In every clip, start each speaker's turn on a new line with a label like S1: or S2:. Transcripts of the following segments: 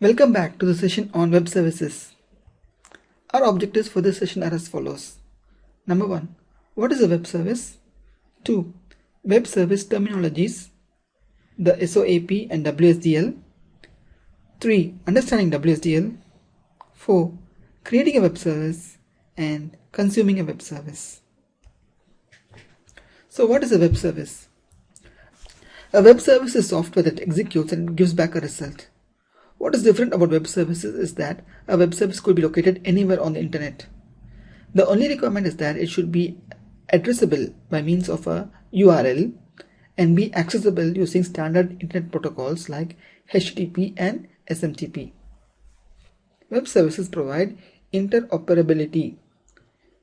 S1: Welcome back to the session on web services. Our objectives for this session are as follows. Number 1. What is a web service? 2. Web service terminologies, the SOAP and WSDL. 3. Understanding WSDL. 4. Creating a web service and consuming a web service. So what is a web service? A web service is software that executes and gives back a result. What is different about web services is that a web service could be located anywhere on the internet. The only requirement is that it should be addressable by means of a URL and be accessible using standard internet protocols like HTTP and SMTP. Web services provide interoperability.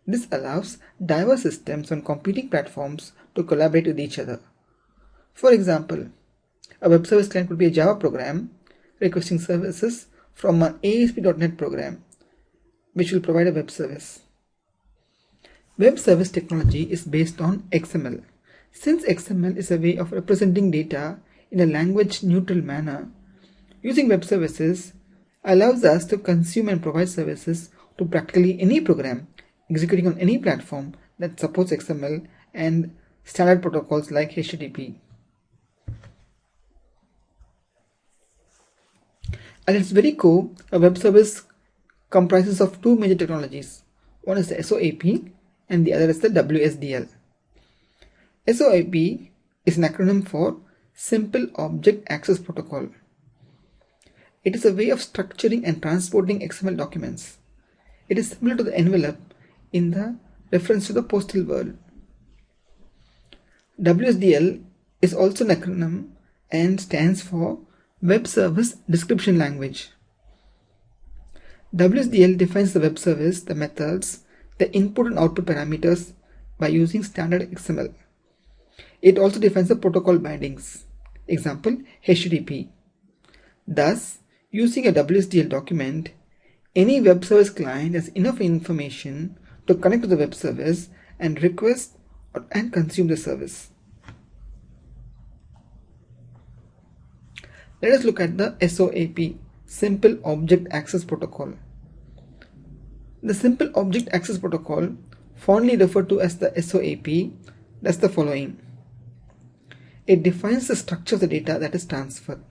S1: This allows diverse systems on competing platforms to collaborate with each other. For example, a web service client could be a Java program requesting services from an ASP.NET program, which will provide a web service. Web service technology is based on XML. Since XML is a way of representing data in a language-neutral manner, using web services allows us to consume and provide services to practically any program executing on any platform that supports XML and standard protocols like HTTP. At its very core, a web service comprises of two major technologies. One is the SOAP and the other is the WSDL. SOAP is an acronym for Simple Object Access Protocol. It is a way of structuring and transporting XML documents. It is similar to the envelope in the reference to the postal world. WSDL is also an acronym and stands for Web Service Description Language. WSDL defines the web service, the methods, the input and output parameters by using standard XML. It also defines the protocol bindings. Example, HTTP. Thus, using a WSDL document, any web service client has enough information to connect to the web service and request and consume the service. Let us look at the SOAP, Simple Object Access Protocol. The Simple Object Access Protocol, fondly referred to as the SOAP, does the following. It defines the structure of the data that is transferred.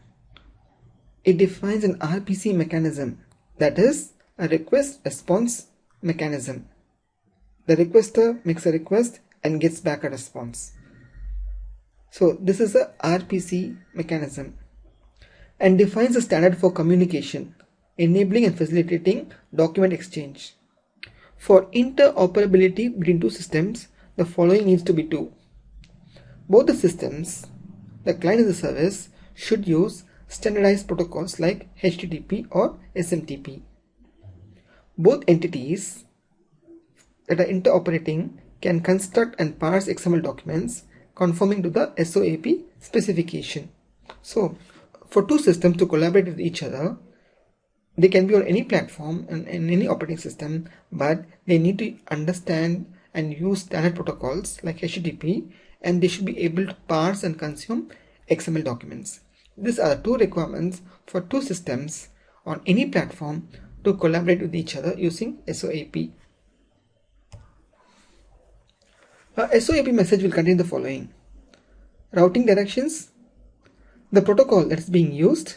S1: It defines an RPC mechanism, that is, a request-response mechanism. The requester makes a request and gets back a response. So this is a RPC mechanism, and defines a standard for communication, enabling and facilitating document exchange. For interoperability between two systems, the following needs to be true. Both the systems, the client and the service, should use standardized protocols like HTTP or SMTP. Both entities that are interoperating can construct and parse XML documents conforming to the SOAP specification. So, for two systems to collaborate with each other, they can be on any platform and in any operating system, but they need to understand and use standard protocols like HTTP, and they should be able to parse and consume XML documents. These are the two requirements for two systems on any platform to collaborate with each other using SOAP. A SOAP message will contain the following: routing directions, the protocol that is being used,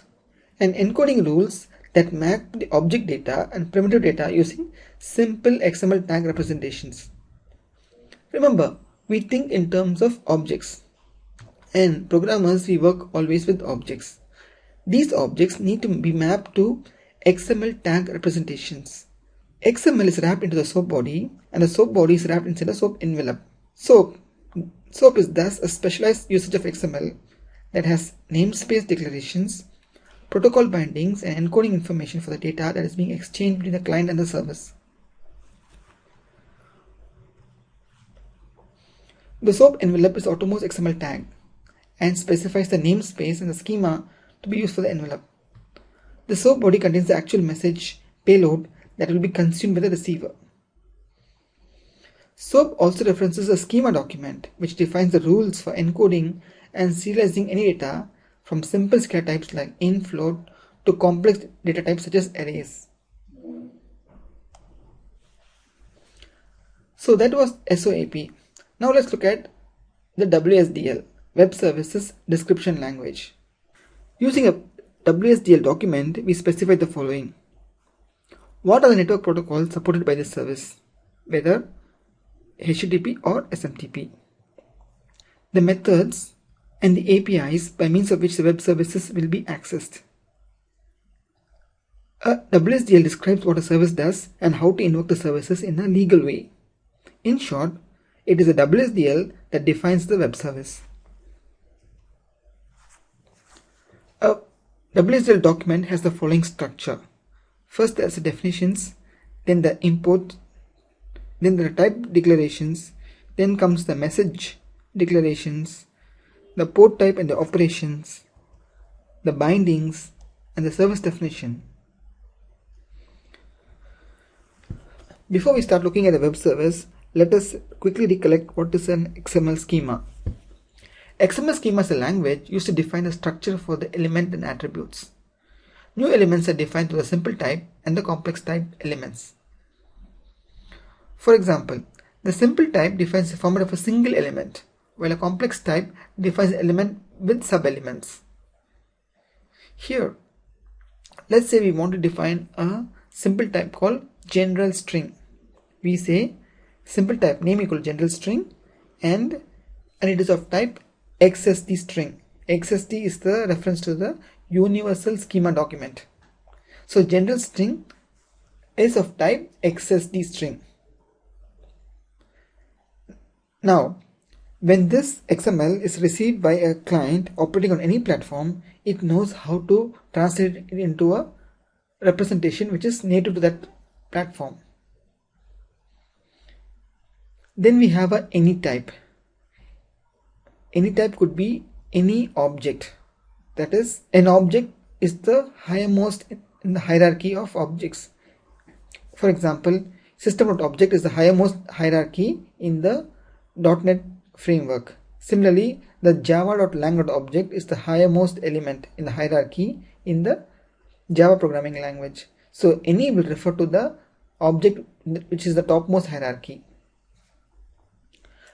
S1: and encoding rules that map the object data and primitive data using simple XML tag representations. Remember, we think in terms of objects, and programmers, we work always with objects. These objects need to be mapped to XML tag representations. XML is wrapped into the SOAP body, and the SOAP body is wrapped inside a SOAP envelope. SOAP is thus a specialized usage of XML that has namespace declarations, protocol bindings, and encoding information for the data that is being exchanged between the client and the service. The SOAP envelope is outermost XML tag and specifies the namespace and the schema to be used for the envelope. The SOAP body contains the actual message payload that will be consumed by the receiver. SOAP also references a schema document which defines the rules for encoding and serializing any data from simple scalar types like int, float to complex data types such as arrays. So that was SOAP. Now let's look at the WSDL, Web Services Description Language. Using a WSDL document, we specify the following. What are the network protocols supported by this service, whether HTTP or SMTP? The methods and the APIs by means of which the web services will be accessed. A WSDL describes what a service does and how to invoke the services in a legal way. In short, it is a WSDL that defines the web service. A WSDL document has the following structure. First there's the definitions, then the import, then the type declarations, then comes the message declarations, the port type and the operations, the bindings, and the service definition. Before we start looking at the web service, let us quickly recollect what is an XML schema. XML schema is a language used to define a structure for the element and attributes. New elements are defined through the simple type and the complex type elements. For example, the simple type defines the format of a single element, while a complex type defines an element with sub-elements. Here, let's say we want to define a simple type called general string. We say simple type name equal general string and it is of type XSD string. XSD is the reference to the universal schema document. So general string is of type XSD string. Now, when this XML is received by a client operating on any platform, it knows how to translate it into a representation which is native to that platform. Then we have a any type. Any type could be any object. That is, an object is the highermost in the hierarchy of objects. For example, system.object is the highermost hierarchy in the .NET framework. Similarly, the java.lang.object is the highermost element in the hierarchy in the Java programming language. So any will refer to the object which is the topmost hierarchy.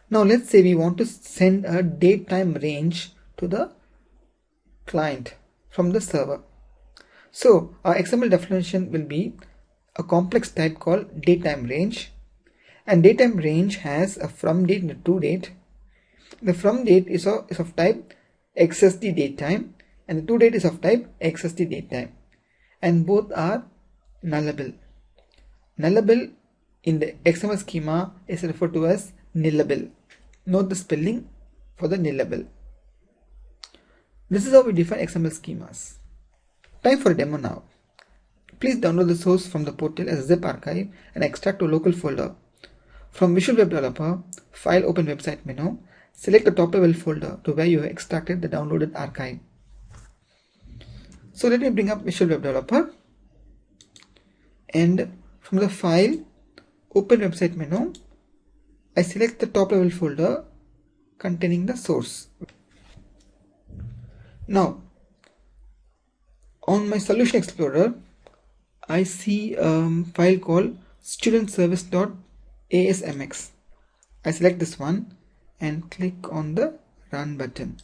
S1: Now let's say we want to send a datetime range to the client from the server. So our XML definition will be a complex type called datetime range, and datetime range has a from date and a to date. The from date is of type XSD datetime and the to date is of type XSD datetime, and both are nullable. Nullable in the XML schema is referred to as nillable. Note the spelling for the nillable. This is how we define XML schemas. Time for a demo now. Please download the source from the portal as a zip archive and extract to a local folder. From Visual Web Developer, File Open Website menu, select the top level folder to where you have extracted the downloaded archive. So let me bring up Visual Web Developer, and from the File Open Website menu, I select the top level folder containing the source. Now, on my Solution Explorer, I see a file called studentservice.asmx. I select this one and click on the Run button.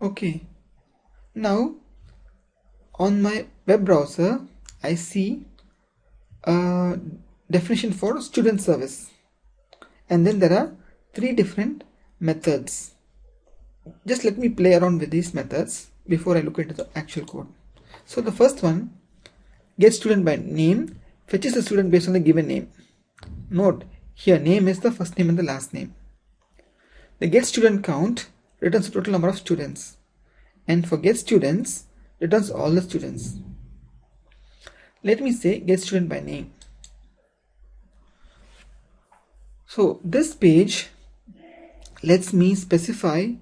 S1: Okay, now on my web browser, I see a definition for student service, and then there are 3 different methods. Just let me play around with these methods before I look into the actual code. So the first one, get student by name, fetches the student based on the given name. Note here name is the first name and the last name. The get student count returns the total number of students, and for get students returns all the students. Let me say get student by name. So this page lets me specify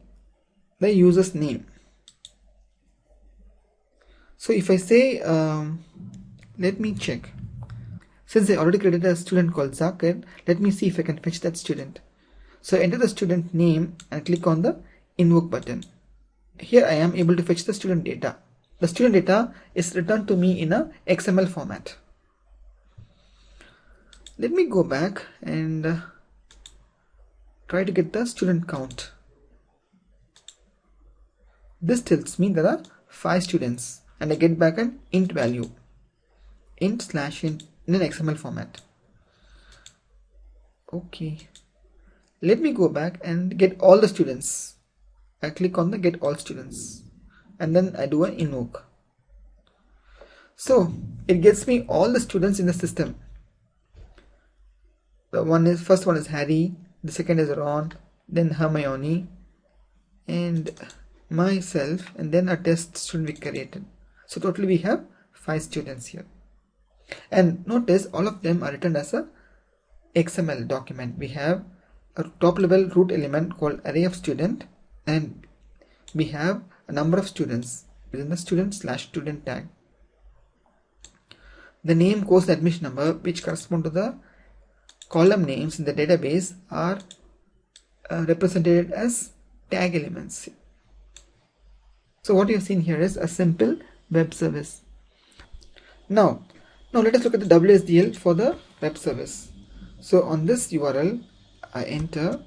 S1: the user's name. So if I say let me check, since I already created a student called Zakir, let me see if I can fetch that student. So enter the student name and click on the invoke button. Here I am able to fetch the student data. The student data is returned to me in a XML format. Let me go back and try to get the student count. This tells me there are 5 students and I get back an int value, int/int in an XML format. Okay, let me go back and get all the students. I click on the get all students and then I do an invoke. So it gets me all the students in the system. The first one is Harry, the second is Ron, then Hermione, and myself, and then a test student we created. So totally we have 5 students here. And notice all of them are written as a XML document. We have a top level root element called array of student, and we have a number of students within the student/student tag. The name, course, and admission number, which correspond to the column names in the database, are represented as tag elements. So what you have seen here is a simple web service. Now let us look at the WSDL for the web service. So on this URL I enter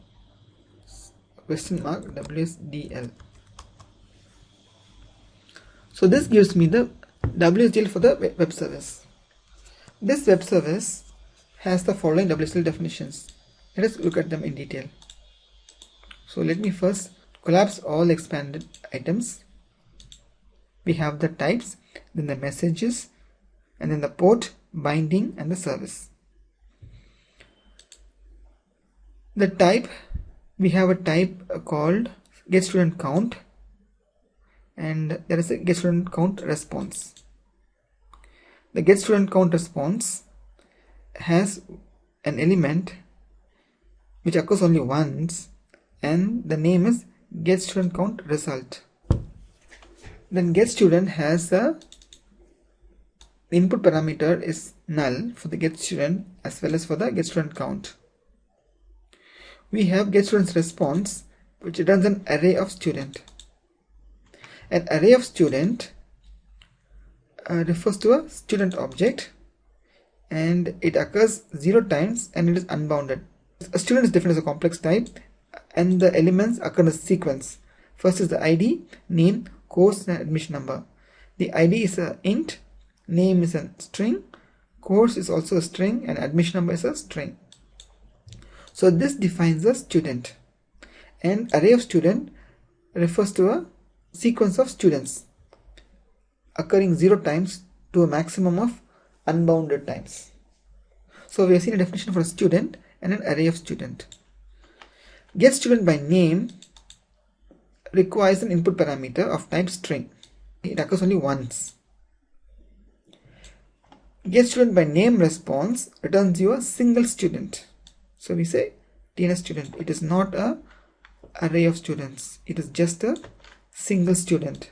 S1: $WSDL. So this gives me the WSDL for the web service. This web service has the following WSDL definitions. Let us look at them in detail. So let me first collapse all expanded items. We have the types, then the messages, and then the port, binding, and the service. The type, we have a type called getStudentCount, and there is a getStudentCount response. The getStudentCount response has an element which occurs only once, and the name is getStudentCountResult. Then getStudent has the input parameter is null for the getStudent as well as for the getStudentCount. We have getStudent's response, which returns an array of student. An array of student refers to a student object, and it occurs 0 times and it is unbounded. A student is defined as a complex type, and the elements occur in a sequence. First is the ID, name, course, and admission number. The ID is an int, name is a string, course is also a string, and admission number is a string. So this defines a student, and array of student refers to a sequence of students occurring 0 times to a maximum of unbounded times. So we have seen a definition for a student and an array of student. GetStudent by name requires an input parameter of type string. It occurs only once. GetStudent by name response returns you a single student. So we say TNS student. It is not an array of students. It is just a single student.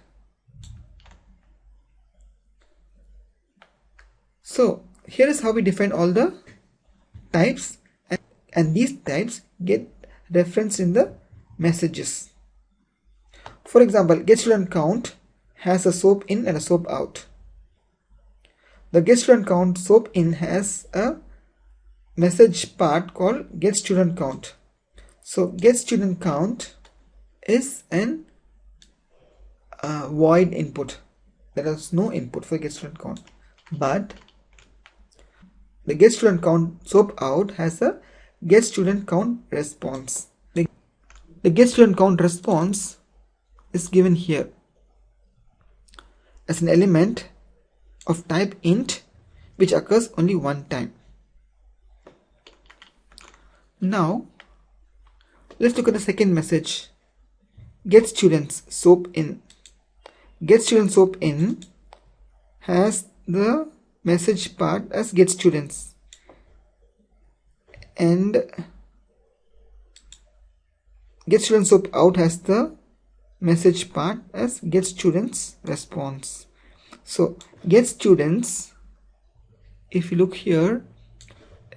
S1: So here is how we define all the types, and these types get referenced in the messages. For example, getStudentCount has a SOAP in and a SOAP out. The getStudentCount SOAP in has a message part called getStudentCount. So getStudentCount is an void input. There is no input for getStudentCount, but the getStudentCount SOAP out has a getStudentCount response. The getStudentCount response is given here as an element of type int, which occurs only one time. Now let's look at the second message. GetStudents SOAP in. GetStudent SOAP in has the message part as getStudents, and getStudent SOAP out has the message part as getStudents response. So getStudents, if you look here,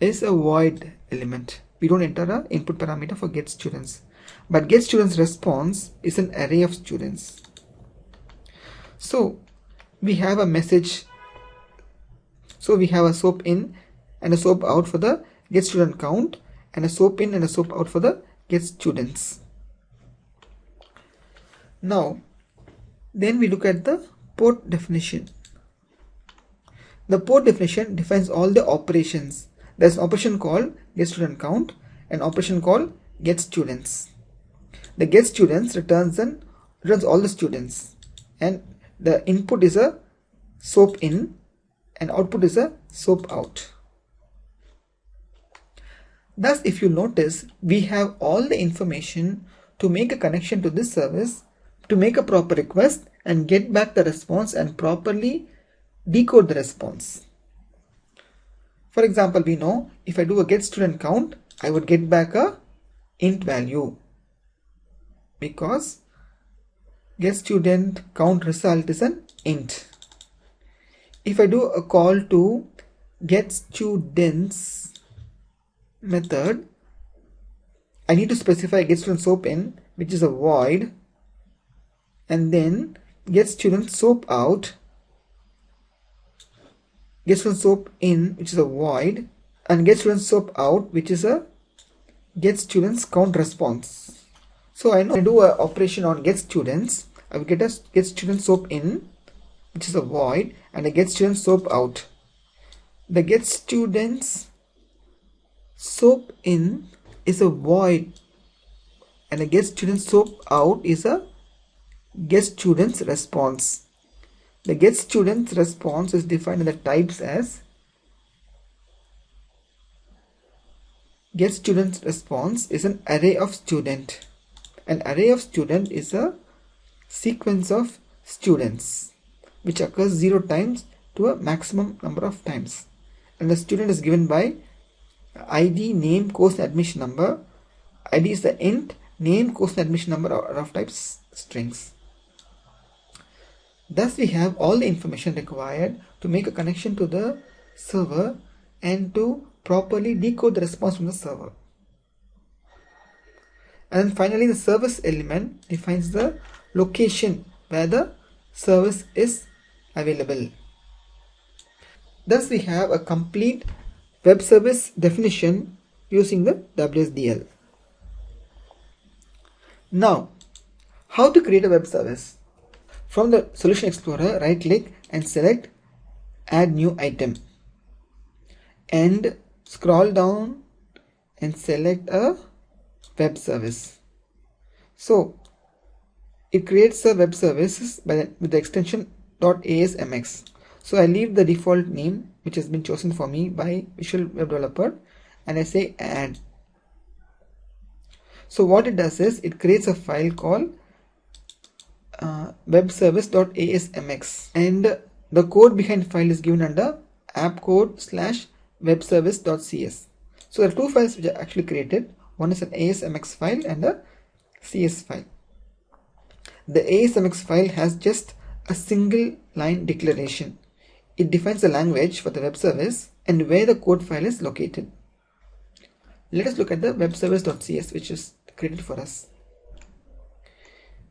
S1: is a void element. We don't enter an input parameter for getStudents. but getStudents response is an array of students. So we have a message. So we have a SOAP in and a SOAP out for the getStudent count, and a SOAP in and a SOAP out for the getStudents. Now then we look at the port definition. The port definition defines all the operations. There's an operation called getStudentCount, an operation called getStudents. The getStudents returns all the students, and the input is a SOAP in and output is a SOAP out. Thus, if you notice, we have all the information to make a connection to this service, to make a proper request and get back the response and properly decode the response. For example, we know if I do a getStudentCount, I would get back a int value because getStudentCount result is an int. If I do a call to getStudents method, I need to specify getStudentSOAPIn, which is a void, and then getStudentSOAPOut, getStudentSOAPIn, which is a void, and getStudentSOAPOut, which is a getStudentsCount response. So I know I do an operation on getStudents, I will get a getStudentSOAPIn, which is a void, and a getStudentSOAPOut. The getStudentsSOAPIn is a void, and a getStudentSOAPOut is a getStudents response. The getStudents response is defined in the types as getStudents response is an array of student. An array of student is a sequence of students which occurs 0 times to a maximum number of times, and the student is given by ID, name, course and admission number. ID is the int, name, course and admission number are of types strings. Thus we have all the information required to make a connection to the server and to properly decode the response from the server. And then finally, the service element defines the location where the service is available. Thus we have a complete web service definition using the WSDL. Now, how to create a web service? From the Solution Explorer, right click and select Add New Item, and scroll down and select a web service. So it creates a web service with the extension .asmx. So I leave the default name which has been chosen for me by Visual Web Developer, and I say add. So what it does is it creates a file called webservice.asmx, and the code behind file is given under appcode/webservice.cs. So there are 2 files which are actually created. One is an ASMX file and a CS file. The ASMX file has just a single line declaration. It defines the language for the web service and where the code file is located. Let us look at the webservice.cs, which is created for us.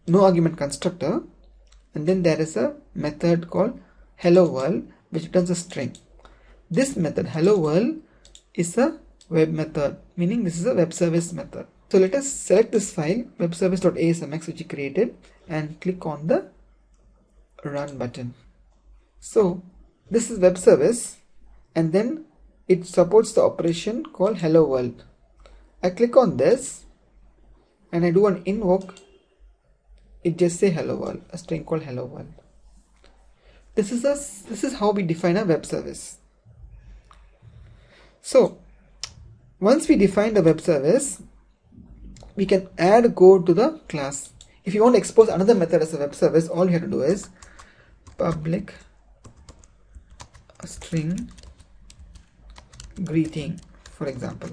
S1: No argument constructor, and then there is a method called hello world which returns a string. This method hello world is a web method, meaning this is a web service method. So let us select this file webservice.asmx which we created and click on the run button. So this is web service, and then it supports the operation called hello world. I click on this and I do an invoke. It just say hello world, a string called hello world. This is how we define a web service. So once we define the web service, we can add code to the class. If you want to expose another method as a web service, all you have to do is public string greeting, for example,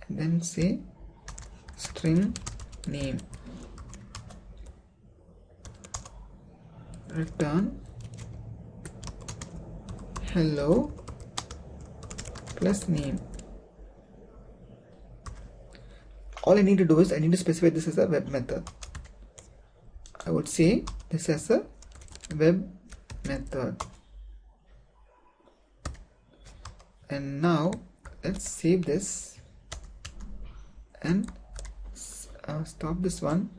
S1: and then say string name, return hello plus name. all I need to do is I need to specify this as a web method. I would say this as a web method. And now let's save this and stop this one.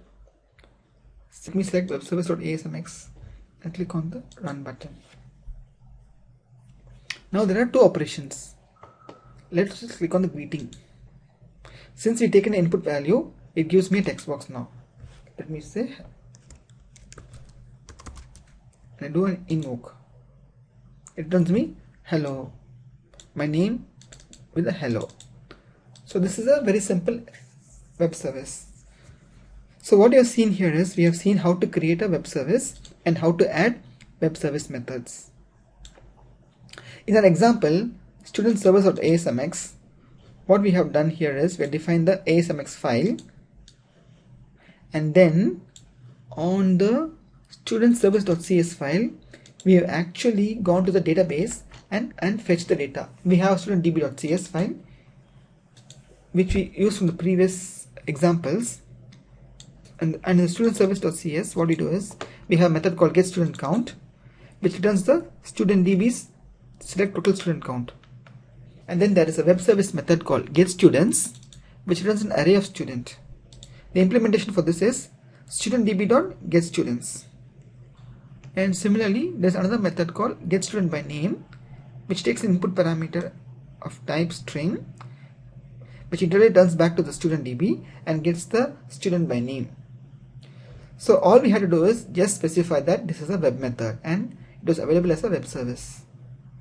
S1: Let me select webservice.asmx and click on the run button. Now there are two operations. Let's just click on the greeting. Since we taken an input value, it gives me a text box now. Let me say, and I do an invoke. It returns me hello, my name with a hello. So this is a very simple web service. So what you have seen here is we have seen how to create a web service and how to add web service methods. In an example, student servers.asmx, what we have done here is we have defined the asmx file, and then on the student servers.cs file, we have actually gone to the database and fetched the data. We have studentdb.cs file, which we used from the previous examples. And in the student service.cs, what we do is we have a method called getStudentCount, which returns the studentdb's select total student count. And then there is a web service method called getStudents, which returns an array of student. The implementation for this is studentdb.getStudents. And similarly, there's another method called getStudentByName, which takes an input parameter of type string, which iterates returns back to the studentdb and gets the student by name. So all we had to do is just specify that this is a web method and it was available as a web service.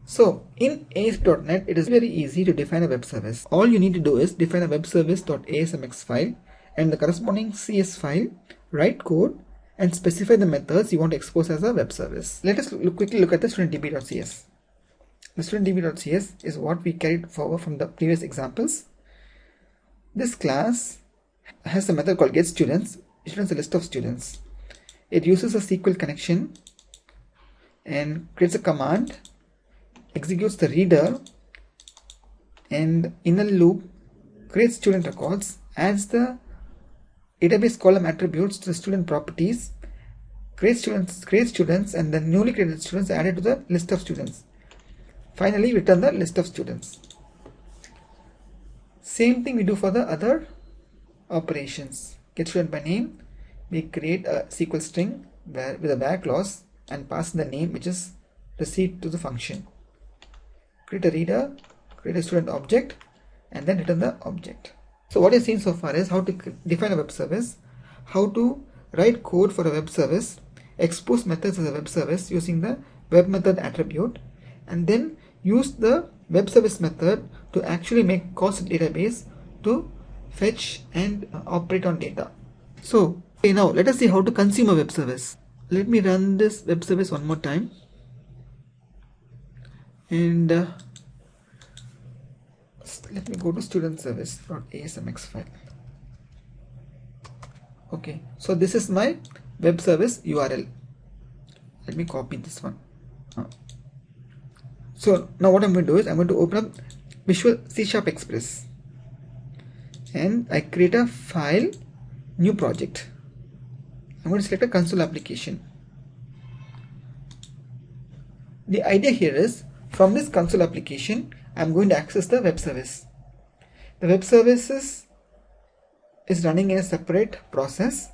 S1: So in ASP.NET, it is very easy to define a web service. All you need to do is define a webservice.asmx file and the corresponding CS file, write code and specify the methods you want to expose as a web service. Let us quickly look at the studentdb.cs. The studentdb.cs is what we carried forward from the previous examples. This class has a method called getStudents, which returns a list of students. It uses a SQL connection and creates a command, executes the reader, and in a loop creates student records, adds the database column attributes to the student properties, creates students, and the newly created students added to the list of students. Finally, return the list of students. Same thing we do for the other operations. GetStudentByName, we create a SQL string with a where clause and pass the name which is received to the function. Create a reader, create a student object, and then return the object. So what you've seen so far is how to define a web service, how to write code for a web service, expose methods as a web service using the web method attribute, and then use the web service method to actually make calls to the database to fetch and operate on data. So okay, now let us see how to consume a web service. Let me run this web service one more time, and let me go to student service.asmx file. Okay, so this is my web service URL. Let me copy this one. So now what I'm going to do is I'm going to open up Visual C# Express and I create a file, new project. I'm going to select a console application. The idea here is from this console application I'm going to access the web service. The web services is running in a separate process.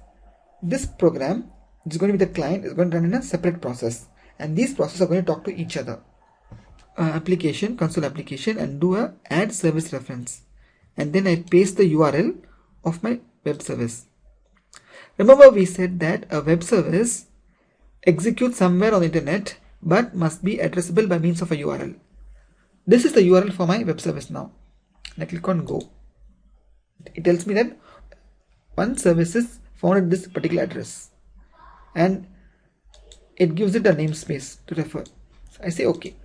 S1: This program, which is going to be the client, is going to run in a separate process, and these processes are going to talk to each other. Application, console application, and do a add service reference, and then I paste the URL of my web service. Remember we said that a web service executes somewhere on the internet but must be addressable by means of a URL. This is the URL for my web service now. I click on go. It tells me that one service is found at this particular address and it gives it a namespace to refer. So I say OK.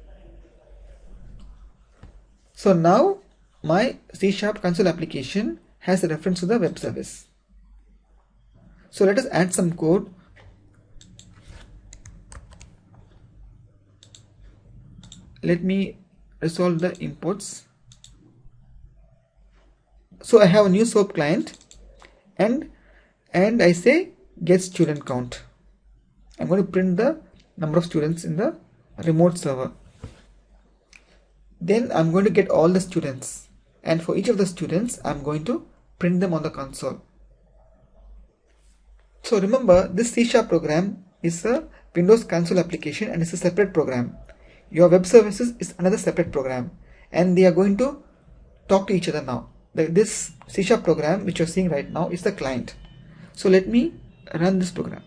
S1: So now my C# console application has a reference to the web service. So let us add some code. Let me resolve the imports. So I have a new SOAP client and I say get student count. I'm going to print the number of students in the remote server. Then I'm going to get all the students, and for each of the students I'm going to print them on the console. So remember, this C# program is a Windows console application and it's a separate program. Your web services is another separate program, and they are going to talk to each other now. This C# program which you're seeing right now is the client. So let me run this program.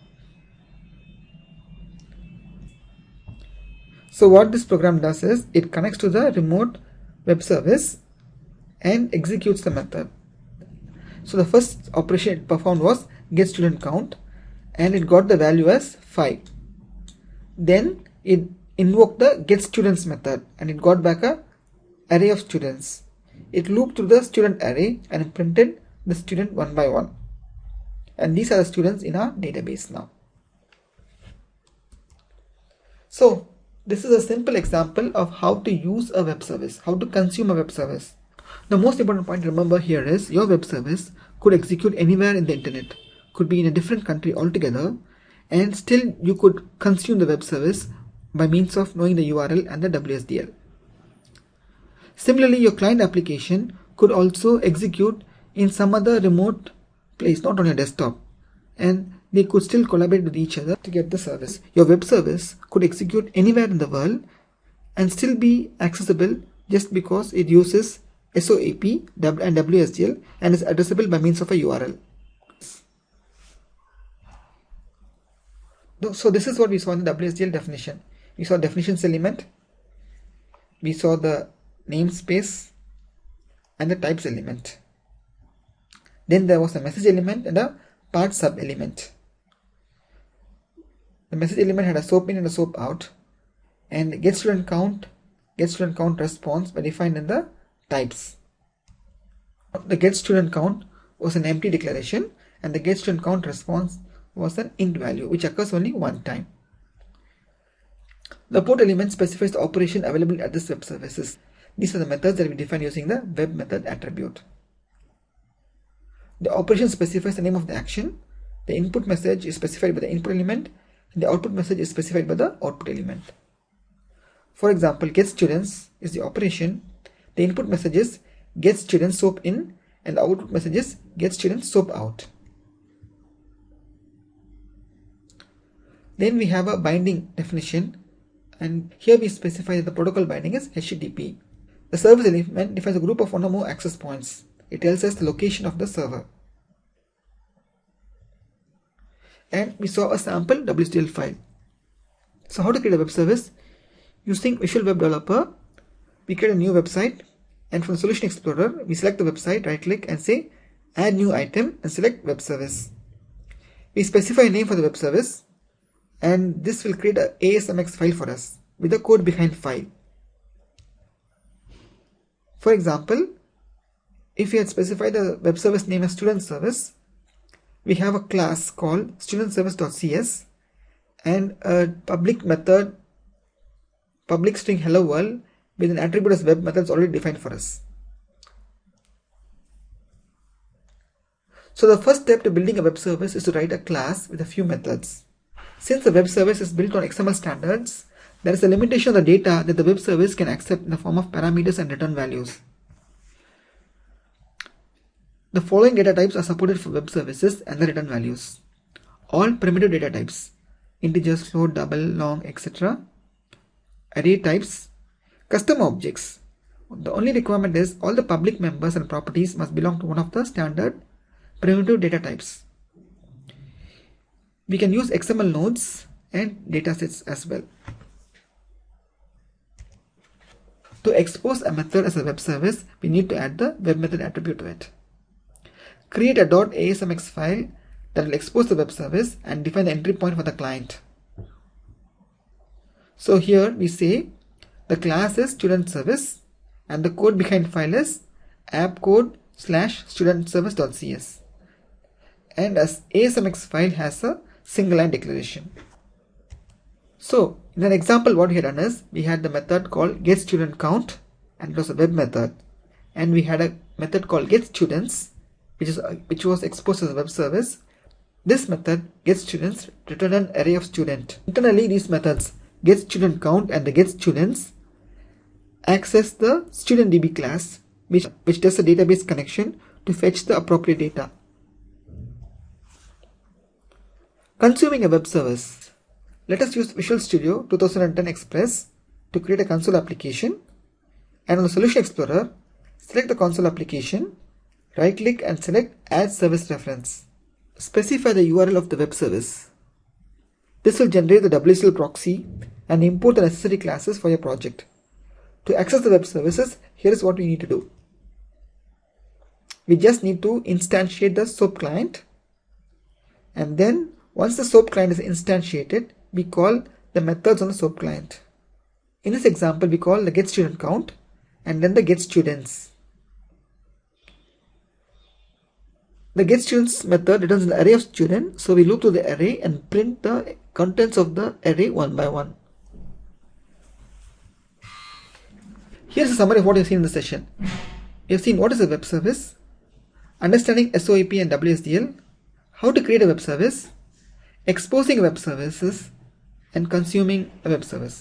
S1: So what this program does is it connects to the remote web service and executes the method. So the first operation it performed was get student count, and it got the value as 5. Then it invoked the get students method and it got back a array of students. It looped through the student array and printed the student one by one. And these are the students in our database now. So this is a simple example of how to use a web service, how to consume a web service. The most important point to remember here is your web service could execute anywhere in the internet, could be in a different country altogether, and still you could consume the web service by means of knowing the URL and the WSDL. Similarly, your client application could also execute in some other remote place, not on your desktop, and they could still collaborate with each other to get the service. Your web service could execute anywhere in the world and still be accessible just because it uses SOAP and WSDL and is addressable by means of a URL. So this is what we saw in the WSDL definition. We saw definitions element, we saw the namespace and the types element. Then there was a message element and a part sub element. The message element had a SOAP in and a SOAP out, and get student count response were defined in the types. The get student count was an empty declaration, and the get student count response was an int value which occurs only one time. The port element specifies the operation available at this web services. These are the methods that we define using the web method attribute. The operation specifies the name of the action. The input message is specified by the input element, and the output message is specified by the output element. For example, get students is the operation. The input message is get students SOAP in, and the output message is get students SOAP out. Then we have a binding definition, and here we specify that the protocol binding is HTTP. The service element defines a group of one or more access points. It tells us the location of the server. And we saw a sample WSDL file. So how to create a web service? Using Visual Web Developer, we create a new website, and from the Solution Explorer, we select the website, right click and say add new item and select web service. We specify a name for the web service, and this will create a ASMX file for us with the code behind file. For example, if we had specified the web service name as student service, we have a class called studentservice.cs and a public method, public string hello world with an attribute as web methods already defined for us. So the first step to building a web service is to write a class with a few methods. Since the web service is built on XML standards, there is a limitation on the data that the web service can accept in the form of parameters and return values. The following data types are supported for web services and the return values. All primitive data types, integers, float, double, long, etc. Array types, custom objects. The only requirement is all the public members and properties must belong to one of the standard primitive data types. We can use XML nodes and datasets as well. To expose a method as a web service, we need to add the web method attribute to it. Create a .asmx file that will expose the web service and define the entry point for the client. So here we say the class is student service and the code behind file is appcode/studentservice.cs, and as asmx file has a single line declaration. So in an example, what we had done is we had the method called getStudentCount, and it was a web method, and we had a method called getStudents, which was exposed as a web service. This method getStudents return an array of student. Internally, these methods getStudentCount and the getStudents access the StudentDB class, which does a database connection to fetch the appropriate data. Consuming a web service. Let us use Visual Studio 2010 Express to create a console application, and on the Solution Explorer, select the console application, right-click and select Add Service Reference. Specify the URL of the web service. This will generate the WSL proxy and import the necessary classes for your project. To access the web services, here is what we need to do. We just need to instantiate the SOAP client, and then once the SOAP client is instantiated, we call the methods on the SOAP client. In this example, we call the getStudentCount and then the getStudents. The getStudents method returns an array of students, so we loop through the array and print the contents of the array one by one. Here's a summary of what you've seen in the session. You've seen what is a web service, understanding SOAP and WSDL, how to create a web service, exposing web services, and consuming a web service.